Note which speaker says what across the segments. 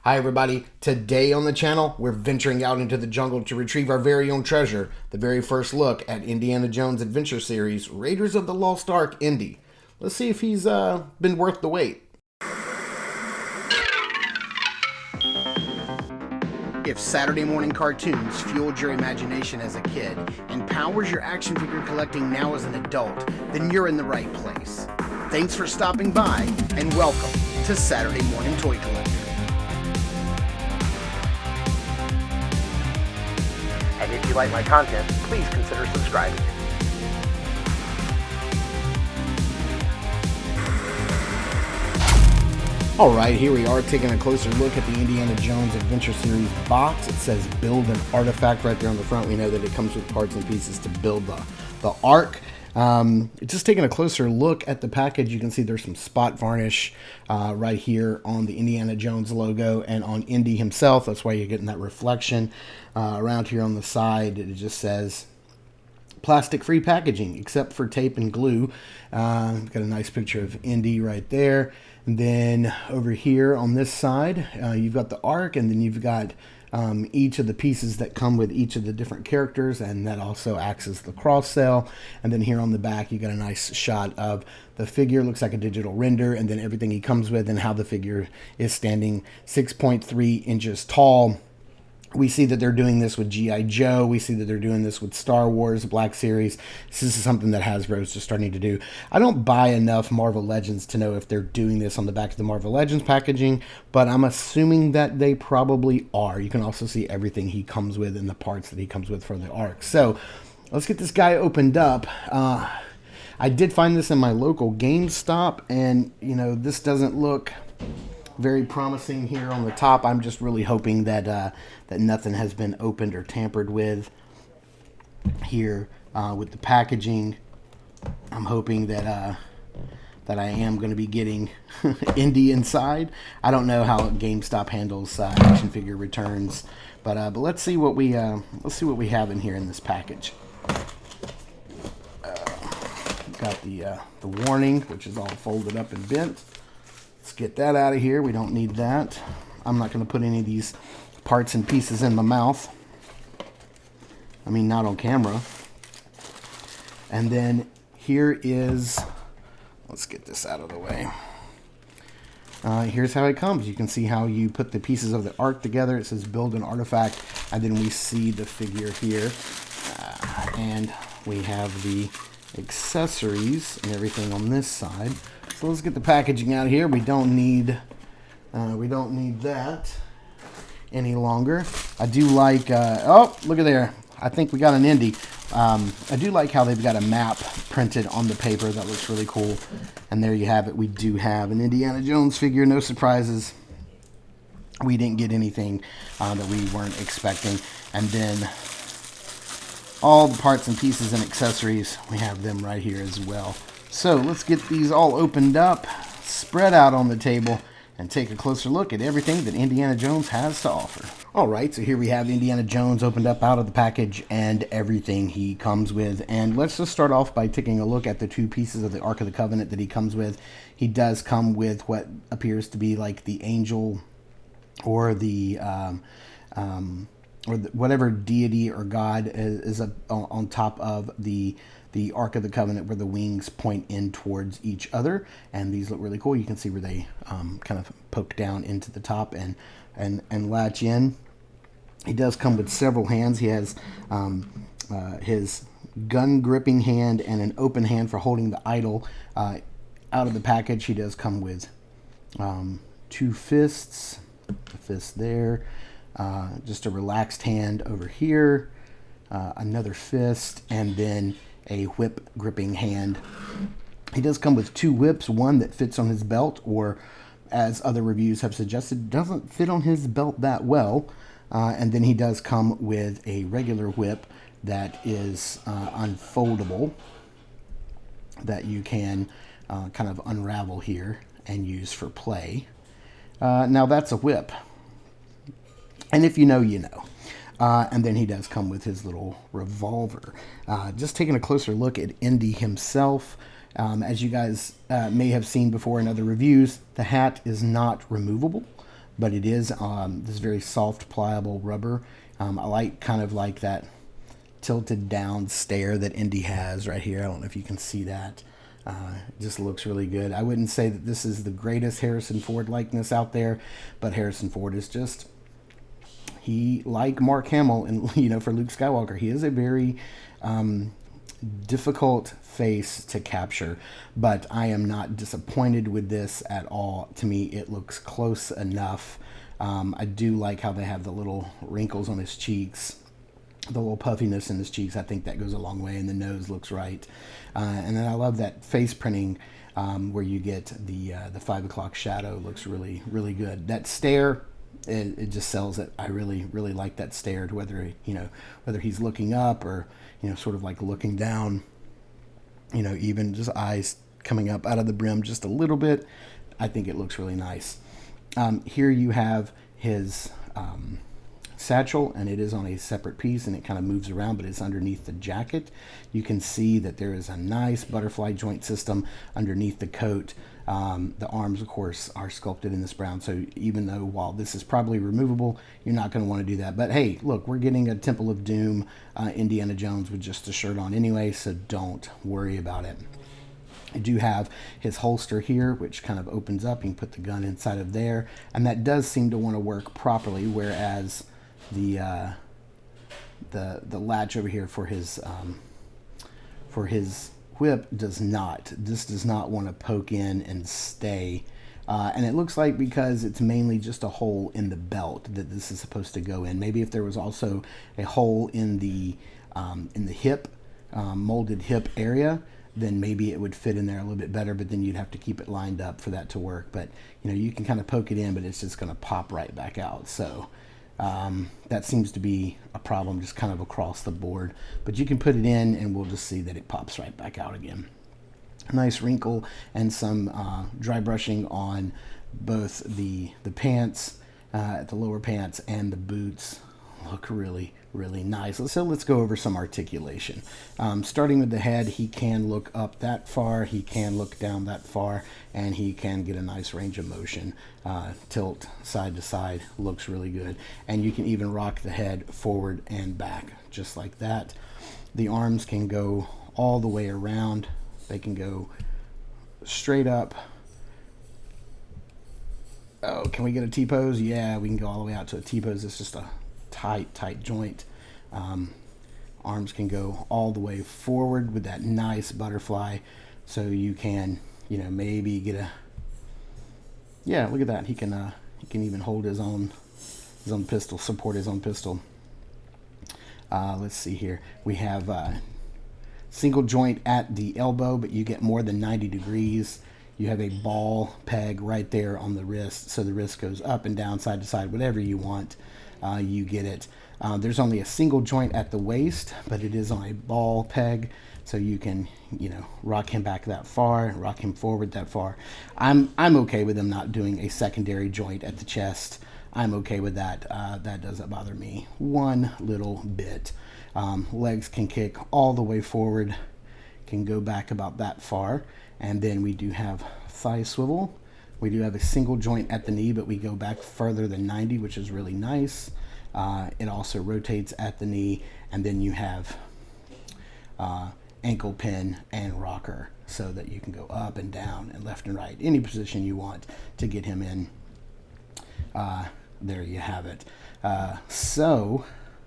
Speaker 1: Hi everybody, today on the channel we're venturing out into the jungle to retrieve our very own treasure, the very first look at Indiana Jones Adventure Series, Raiders of the Lost Ark, Indy. Let's see if he's been worth the wait. If Saturday morning cartoons fueled your imagination as a kid and powers your action figure collecting now as an adult, then you're in the right place. Thanks for stopping by and welcome to Saturday Morning Toy Collector. And if you like my content, please consider subscribing. Alright, here we are taking a closer look at the Indiana Jones Adventure Series box. It says build an artifact right there on the front. We know that it comes with parts and pieces to build the Ark. Just taking a closer look at the package, you can see there's some spot varnish right here on the Indiana Jones logo and on Indy himself. That's why you're getting that reflection. Around here on the side, it just says plastic-free packaging, except for tape and glue. Got a nice picture of Indy right there. And then over here on this side, you've got the Ark, and then you've got each of the pieces that come with each of the different characters, and that also acts as the cross cell. And then here on the back, you got a nice shot of the figure. Looks like a digital render, and then everything he comes with and how the figure is standing 6.3 inches tall. We see that they're doing this with G.I. Joe. We see that they're doing this with Star Wars, Black Series. This is something that Hasbro is just starting to do. I don't buy enough Marvel Legends to know if they're doing this on the back of the Marvel Legends packaging, but I'm assuming that they probably are. You can also see everything he comes with and the parts that he comes with for the Ark. So let's get this guy opened up. I did find this in my local GameStop, and this doesn't look very promising here on the top. I'm just really hoping that that nothing has been opened or tampered with here with the packaging. I'm hoping that that I am going to be getting Indy inside. I don't know how GameStop handles action figure returns, but let's see what we have in here in this package. Got the warning, which is all folded up and bent. Let's get that out of here. We don't need that. I'm not going to put any of these parts and pieces in my mouth. I mean, not on camera. And then here is, let's get this out of the way. Here's how it comes. You can see how you put the pieces of the Ark together. It says build an artifact, and then we see the figure here. And we have the accessories and everything on this side. So let's get the packaging out of here. We don't need that any longer. I do like, oh, look at there. I think we got an Indy. I do like how they've got a map printed on the paper. That looks really cool. And there you have it. We do have an Indiana Jones figure. No surprises. We didn't get anything that we weren't expecting. And then all the parts and pieces and accessories, we have them right here as well. So let's get these all opened up, spread out on the table, and take a closer look at everything that Indiana Jones has to offer. Alright, so here we have Indiana Jones opened up out of the package and everything he comes with. And let's just start off by taking a look at the two pieces of the Ark of the Covenant that he comes with. He does come with what appears to be like the angel or the whatever deity or god is on top of the Ark of the Covenant, where the wings point in towards each other, and these look really cool. You can see where they kind of poke down into the top and latch in. He does come with several hands. He has his gun gripping hand and an open hand for holding the idol. Out of the package, he does come with two fists, a fist there, just a relaxed hand over here, another fist, and then a whip gripping hand. He does come with two whips, one that fits on his belt, or as other reviews have suggested, doesn't fit on his belt that well. And then he does come with a regular whip that is unfoldable, that you can kind of unravel here and use for play. Now that's a whip. And if you know, you know. And then he does come with his little revolver. Just taking a closer look at Indy himself. As you guys may have seen before in other reviews, the hat is not removable. but it is this very soft, pliable rubber. I like kind of like that tilted down stare that Indy has right here. I don't know if you can see that. It just looks really good. I wouldn't say that this is the greatest Harrison Ford likeness out there, but Harrison Ford is just, he, like Mark Hamill, and for Luke Skywalker, he is a very difficult face to capture, but I am not disappointed with this at all. To me, it looks close enough. I do like how they have the little wrinkles on his cheeks, the little puffiness in his cheeks. I think that goes a long way, and the nose looks right. And then I love that face printing where you get the 5 o'clock shadow. Looks really, really good. That stare, it just sells it. I really, really like that stare, whether whether he's looking up or sort of like looking down. Even just eyes coming up out of the brim just a little bit. I think it looks really nice. Here you have his satchel, and it is on a separate piece, and it kind of moves around, but it's underneath the jacket. You can see that there is a nice butterfly joint system underneath the coat. The arms, of course, are sculpted in this brown, so even though while this is probably removable, you're not going to want to do that. But hey, look, we're getting a Temple of Doom Indiana Jones with just a shirt on anyway, so don't worry about it. I do have his holster here, which kind of opens up. You can put the gun inside of there, and that does seem to want to work properly, whereas the latch over here for his whip does not. This does not want to poke in and stay. And it looks like because it's mainly just a hole in the belt that this is supposed to go in. Maybe if there was also a hole in the hip, molded hip area, then maybe it would fit in there a little bit better, but then you'd have to keep it lined up for that to work. But you can kind of poke it in, but it's just going to pop right back out. So that seems to be a problem just kind of across the board, but you can put it in and we'll just see that it pops right back out again. A nice wrinkle and some dry brushing on both the pants, the lower pants, and the boots. Look really, really nice. So let's go over some articulation. Starting with the head, he can look up that far, he can look down that far, and he can get a nice range of motion. Tilt side to side, looks really good. And you can even rock the head forward and back, just like that. The arms can go all the way around. They can go straight up. Oh, can we get a T-pose? Yeah, we can go all the way out to a T-pose. It's just a tight joint. Arms can go all the way forward with that nice butterfly, so you can maybe get a, yeah, look at that. He can even hold his own pistol, support his own pistol. Let's see here. We have single joint at the elbow, but you get more than 90 degrees. You have a ball peg right there on the wrist, so the wrist goes up and down, side to side, whatever you want. You get it. There's only a single joint at the waist, but it is on a ball peg, so you can, rock him back that far, rock him forward that far. I'm okay with him not doing a secondary joint at the chest. I'm okay with that. That doesn't bother me one little bit. Legs can kick all the way forward, can go back about that far, and then we do have thigh swivel. We do have a single joint at the knee, but we go back further than 90, which is really nice. It also rotates at the knee, and then you have ankle pin and rocker, so that you can go up and down and left and right, any position you want to get him in. There you have it. So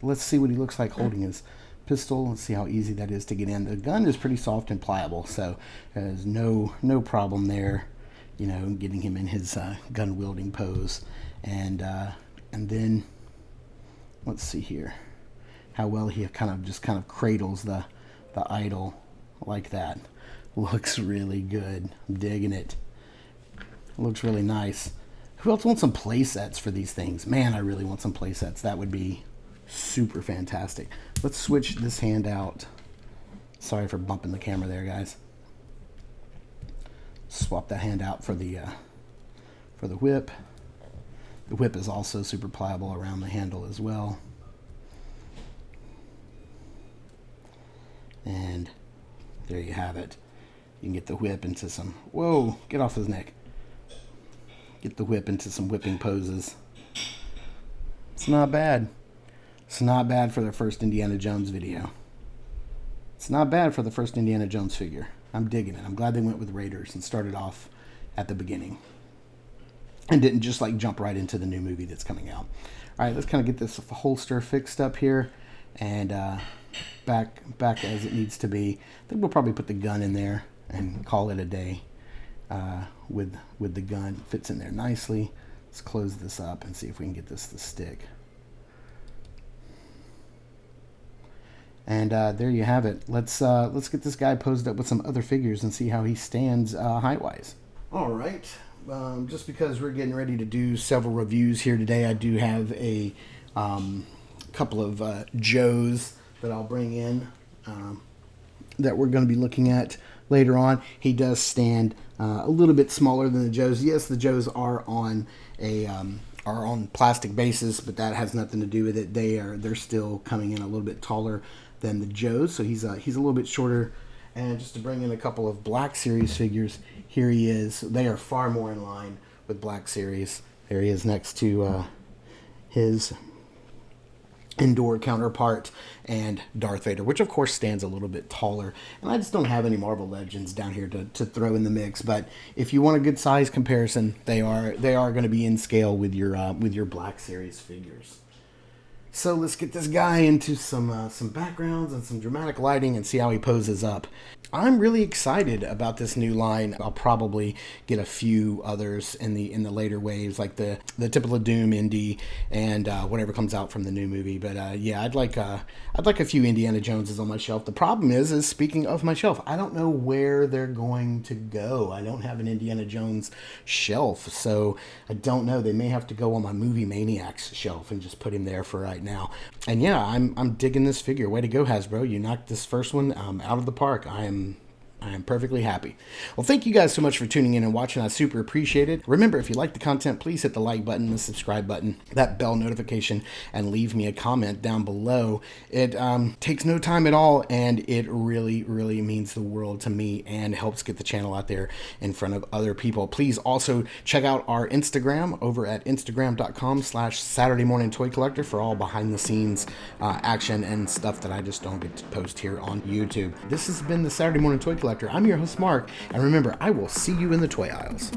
Speaker 1: let's see what he looks like holding his pistol. Let's see how easy that is to get in. The gun is pretty soft and pliable, so there's no problem there, getting him in his gun wielding pose. And then let's see here how well he kind of cradles the idol like that. Looks really good. I'm digging it. Looks really nice. Who else wants some play sets for these things? Man, I really want some play sets. That would be super fantastic. Let's switch this hand out. Sorry for bumping the camera there, guys. Swap that hand out for the whip. The whip is also super pliable around the handle as well. And there you have it. You can get the whip into some, whoa, get off his neck. Get the whip into some whipping poses. It's not bad. It's not bad for their first Indiana Jones video. It's not bad for the first Indiana Jones figure. I'm digging it. I'm glad they went with Raiders and started off at the beginning. And didn't just like jump right into the new movie that's coming out. All right, let's kind of get this holster fixed up here. And back as it needs to be. I think we'll probably put the gun in there and call it a day with the gun. It fits in there nicely. Let's close this up and see if we can get this to stick. And there you have it. Let's get this guy posed up with some other figures and see how he stands height-wise. All right. Just because we're getting ready to do several reviews here today, I do have a couple of Joes that I'll bring in that we're going to be looking at later on. He does stand a little bit smaller than the Joes. Yes, the Joes are on plastic bases, but that has nothing to do with it. They're still coming in a little bit taller than the Joes, so he's a little bit shorter. And just to bring in a couple of Black Series figures, here he is. They are far more in line with Black Series. There he is next to his indoor counterpart and Darth Vader, which of course stands a little bit taller. And I just don't have any Marvel Legends down here to throw in the mix. But if you want a good size comparison, they are going to be in scale with your Black Series figures. So let's get this guy into some backgrounds and some dramatic lighting and see how he poses up. I'm really excited about this new line. I'll probably get a few others in the later waves, like the Typical Doom Indy and whatever comes out from the new movie. But yeah, I'd like a few Indiana Joneses on my shelf. The problem is speaking of my shelf, I don't know where they're going to go. I don't have an Indiana Jones shelf, so I don't know. They may have to go on my Movie Maniacs shelf and just put him there for right now. And yeah, I'm digging this figure. Way to go, Hasbro. You knocked this first one out of the park. I am perfectly happy. Well, thank you guys so much for tuning in and watching. I super appreciate it. Remember, if you like the content, please hit the like button, the subscribe button, that bell notification, and leave me a comment down below. It takes no time at all, and it really, really means the world to me and helps get the channel out there in front of other people. Please also check out our Instagram over at instagram.com/Saturday Morning Toy Collector for all behind the scenes action and stuff that I just don't get to post here on YouTube. This has been the Saturday Morning Toy Collector. I'm your host, Mark, and remember, I will see you in the toy aisles.